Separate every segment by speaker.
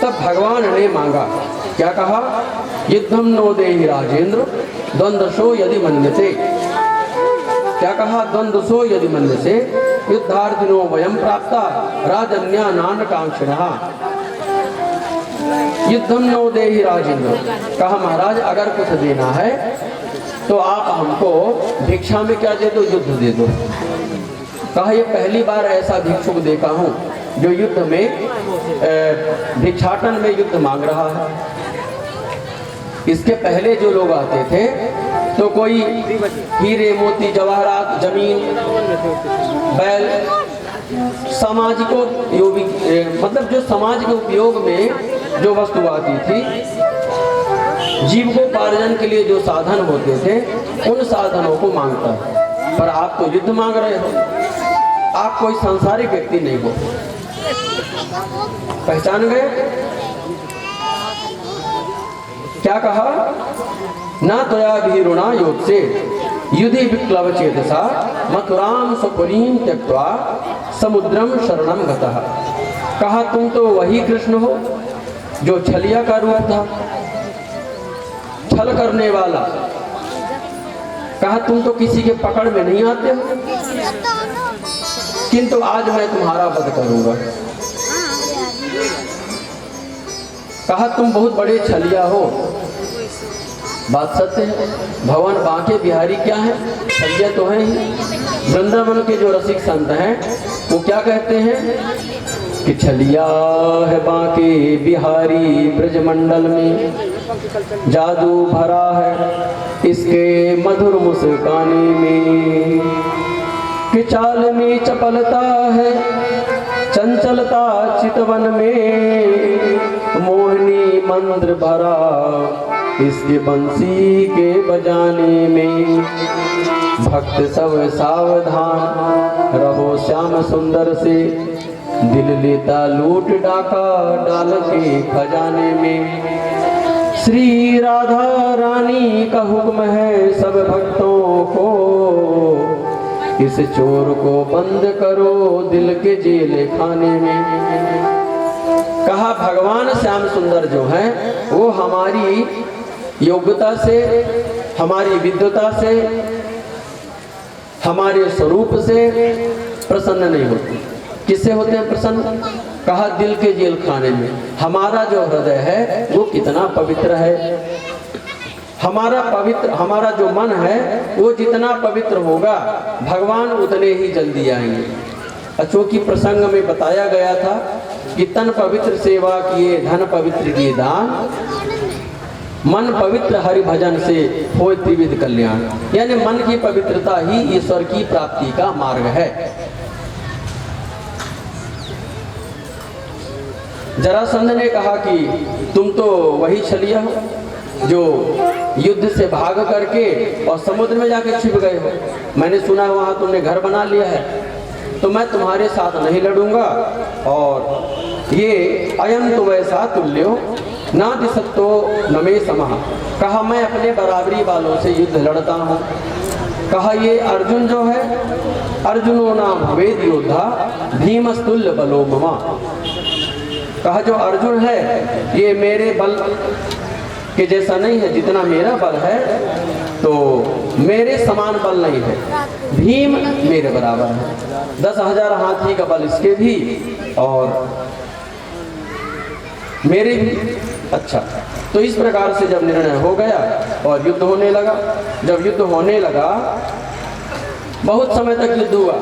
Speaker 1: तब भगवान ने मांगा, क्या कहा? युद्धम नो देहि राजेंद्र द्वंद्वशो यदि मन्यते। क्या कहा? द्वंद्वशो यदि मन्यसे युद्धार्थिनो वयम प्राप्ता राजन्या नान कांक्षिणः। युद्धम नो देहि राजेंद्र, कहा महाराज अगर कुछ देना है तो आप हमको भिक्षा में क्या दे दो? युद्ध दे दो। कहा ये पहली बार ऐसा भिक्षुक देखा हूँ जो युद्ध में भिक्षाटन में युद्ध मांग रहा है। इसके पहले जो लोग आते थे तो कोई हीरे मोती जवाहरात जमीन बैल सामाजिको मतलब जो समाज के उपयोग में जो वस्तु आती थी, जीविकोपार्जन के लिए जो साधन होते थे उन साधनों को मांगता है। पर आप तो युद्ध मांग रहे हो, आप कोई सांसारिक व्यक्ति नहीं हो। पहचान गए? क्या कहा? ना त्वया भीरुणा योग से युधि विप्लव चेतसा मथुराम सुपुरीम त्यक्त्वा समुद्रम शरणम गतः। कहा तुम तो वही कृष्ण हो जो छलिया का रूप था, छल करने वाला। कहा तुम तो किसी के पकड़ में नहीं आते हो, किंतु आज मैं तुम्हारा वध करूंगा। कहा तुम बहुत बड़े छलिया हो। बात सत्य है। भगवान बांके बिहारी क्या है? छलिया तो है ही। वृंदावन के जो रसिक संत हैं वो क्या कहते हैं कि छलिया है बांके बिहारी, ब्रजमंडल में जादू भरा है इसके मधुर मुस्काने में, कि चाल में चपलता है चंचलता चितवन में, मोहिनी मंत्र भरा इसके बंसी के बजाने में। भक्त सब सावधान रहो श्याम सुंदर से, दिल लेता लूट डाका डाल के खजाने में। श्री राधा रानी का हुक्म है सब भक्तों को, इस चोर को बंद करो दिल के जेल खाने में। कहा भगवान श्याम सुंदर जो हैं वो हमारी योग्यता से, हमारी विद्वता से, हमारे स्वरूप से प्रसन्न नहीं होते। किससे होते हैं प्रसन्न? कहा दिल के जेल खाने में। हमारा जो हृदय है वो कितना पवित्र है। हमारा जो मन है वो जितना पवित्र होगा भगवान उतने ही जल्दी आएंगे। चूंकि प्रसंग में बताया गया था कि तन पवित्र सेवा किए धन पवित्र किए दान, मन पवित्र हरि भजन से होय त्रिविध कल्याण। यानी मन की पवित्रता ही ईश्वर की प्राप्ति का मार्ग है। जरासंध ने कहा कि तुम तो वही छलिया हो जो युद्ध से भाग करके और समुद्र में जाके छिप गए हो। मैंने सुना वहां तुमने घर बना लिया है, तो मैं तुम्हारे साथ नहीं लड़ूंगा। और ये अयम तो वैसा तुल्यो ना दिसतो न मे समः। कहा मैं अपने बराबरी वालों से युद्ध लड़ता हूँ। कहा ये अर्जुन जो है, अर्जुनो नाम भवेद योद्धा भीमस्तुल्य बलो ममा। कहा जो अर्जुन है ये मेरे बल के जैसा नहीं है, जितना मेरा बल है तो मेरे समान बल नहीं है। भीम मेरे बराबर है, 10,000 हाथी का बल इसके भी और मेरे भी। अच्छा, तो इस प्रकार से जब निर्णय हो गया और युद्ध होने लगा, जब युद्ध होने लगा बहुत समय तक युद्ध हुआ,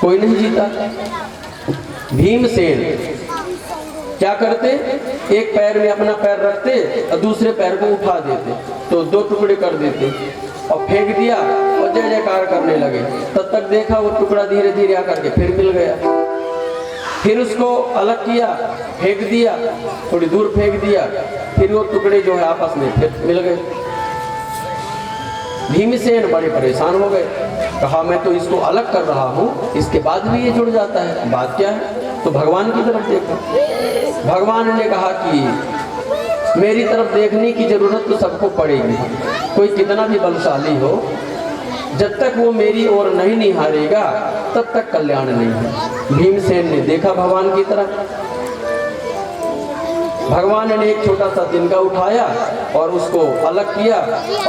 Speaker 1: कोई नहीं जीता। भीमसेन क्या करते, एक पैर में अपना पैर रखते और दूसरे पैर को उठा देते, तो 2 टुकड़े कर देते और फेंक दिया और जय जयकार करने लगे। तब तक देखा वो टुकड़ा धीरे धीरे आकर के फिर मिल गया, फिर उसको अलग किया, फेंक दिया, थोड़ी दूर फेंक दिया, फिर वो टुकड़े जो है आपस में फिर मिल गए। भीमसेन बड़े परेशान हो गए। कहा मैं तो इसको अलग कर रहा हूँ, इसके बाद भी ये जुड़ जाता है, बात क्या है? तो भगवान की तरफ देखो। भगवान ने कहा कि मेरी तरफ देखने की जरूरत तो सबको पड़ेगी, कोई कितना भी बलशाली हो, जब तक वो मेरी ओर नहीं निहारेगा तब तक कल्याण नहीं है। भीमसेन ने देखा भगवान की तरफ भगवान ने एक छोटा सा तिनका उठाया और उसको अलग किया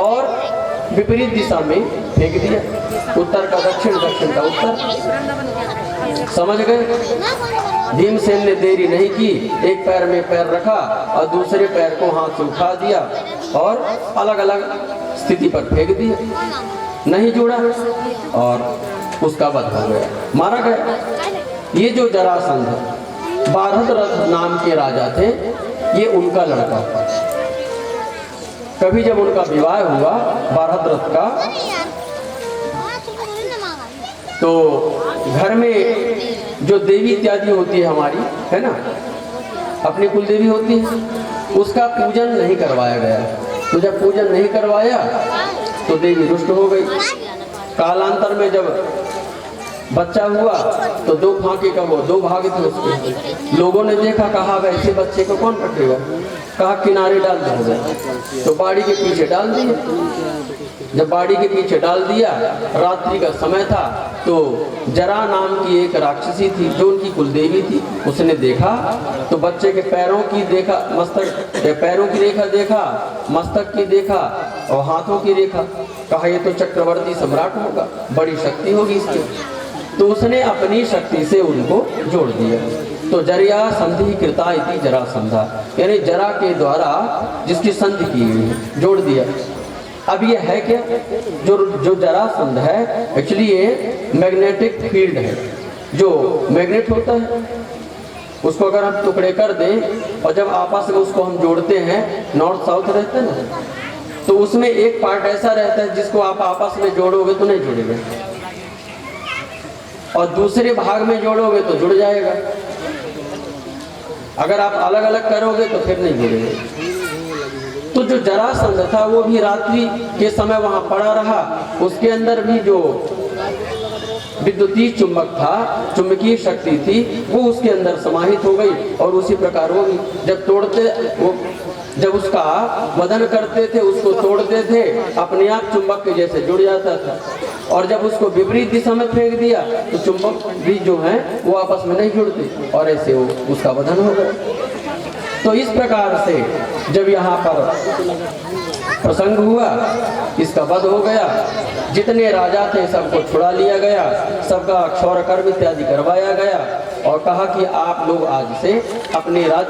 Speaker 1: और विपरीत दिशा में फेंक दिया, उत्तर का दक्षिण, दक्षिण का उत्तर। समझ गए? भीमसेन ने देरी नहीं की, एक पैर में पैर रखा और दूसरे पैर को हाथ से उठा दिया और अलग अलग स्थिति पर फेंक दिया, नहीं जुड़ा और उसका वध हो गया, मारा गया। ये जो जरासंध बारहद्रथ नाम के राजा थे, ये उनका लड़का था। कभी जब उनका विवाह हुआ बारहद्रथ का, तो घर में जो देवी इत्यादि होती है हमारी, है ना, अपनी कुल देवी होती है, उसका पूजन नहीं करवाया गया। तो जब पूजन नहीं करवाया तो देवी रुष्ट हो गई। कालांतर में जब बच्चा हुआ तो दो फांके का वो दो भाग थे उसके। लोगों ने देखा, कहा वैसे बच्चे को कौन रखेगा, कहा किनारे डाल दोगे, तो बाड़ी के पीछे डाल दिया। जब बाड़ी के पीछे डाल दिया, रात्रि का समय था, तो जरा नाम की एक राक्षसी थी जो उनकी कुलदेवी थी, उसने देखा तो बच्चे के पैरों की देखा, मस्तक पैरों की रेखा देखा, मस्तक की देखा और हाथों की रेखा, कहा ये तो चक्रवर्ती सम्राट होगा, बड़ी शक्ति होगी इसकी। तो उसने अपनी शक्ति से उनको जोड़ दिया। तो जरिया संधि कृता इति जरासंधा, यानी जरा के द्वारा जिसकी संधि की हुई, जोड़ दिया। अब ये है क्या, जो जरासंध है एक्चुअली ये मैग्नेटिक फील्ड है, जो मैग्नेट होता है उसको अगर हम टुकड़े कर दें और जब आपस में उसको हम जोड़ते हैं, नॉर्थ साउथ रहता है ना, तो उसमें एक पार्ट ऐसा रहता है जिसको आप आपस में जोड़ोगे तो नहीं जुड़ेगा, और दूसरे भाग में जोड़ोगे तो जुड़ जाएगा। अगर आप अलग अलग करोगे तो फिर नहीं जुड़ेगा। तो जो जरासंध था वो भी रात्रि के समय वहां पड़ा रहा, उसके अंदर भी जो विद्युतीय चुंबक था, चुंबकीय शक्ति थी, वो उसके अंदर समाहित हो गई और उसी प्रकार वो जब तोड़ते, वो जब उसका वधन करते थे, उसको तोड़ते थे, अपने आप चुंबक के जैसे जुड़ जाता था। और जब उसको विपरीत दिशा में फेंक दिया तो चुंबक भी जो है वो आपस में नहीं जुड़ते और ऐसे वो उसका वधन हो गया। तो इस प्रकार से जब यहाँ पर प्रसंग हुआ, इसका वध हो गया, जितने राजा थे सबको छुड़ा लिया गया, सबका क्षौर कर्म इत्यादि करवाया गया और कहा कि आप लोग आज से अपने राज्य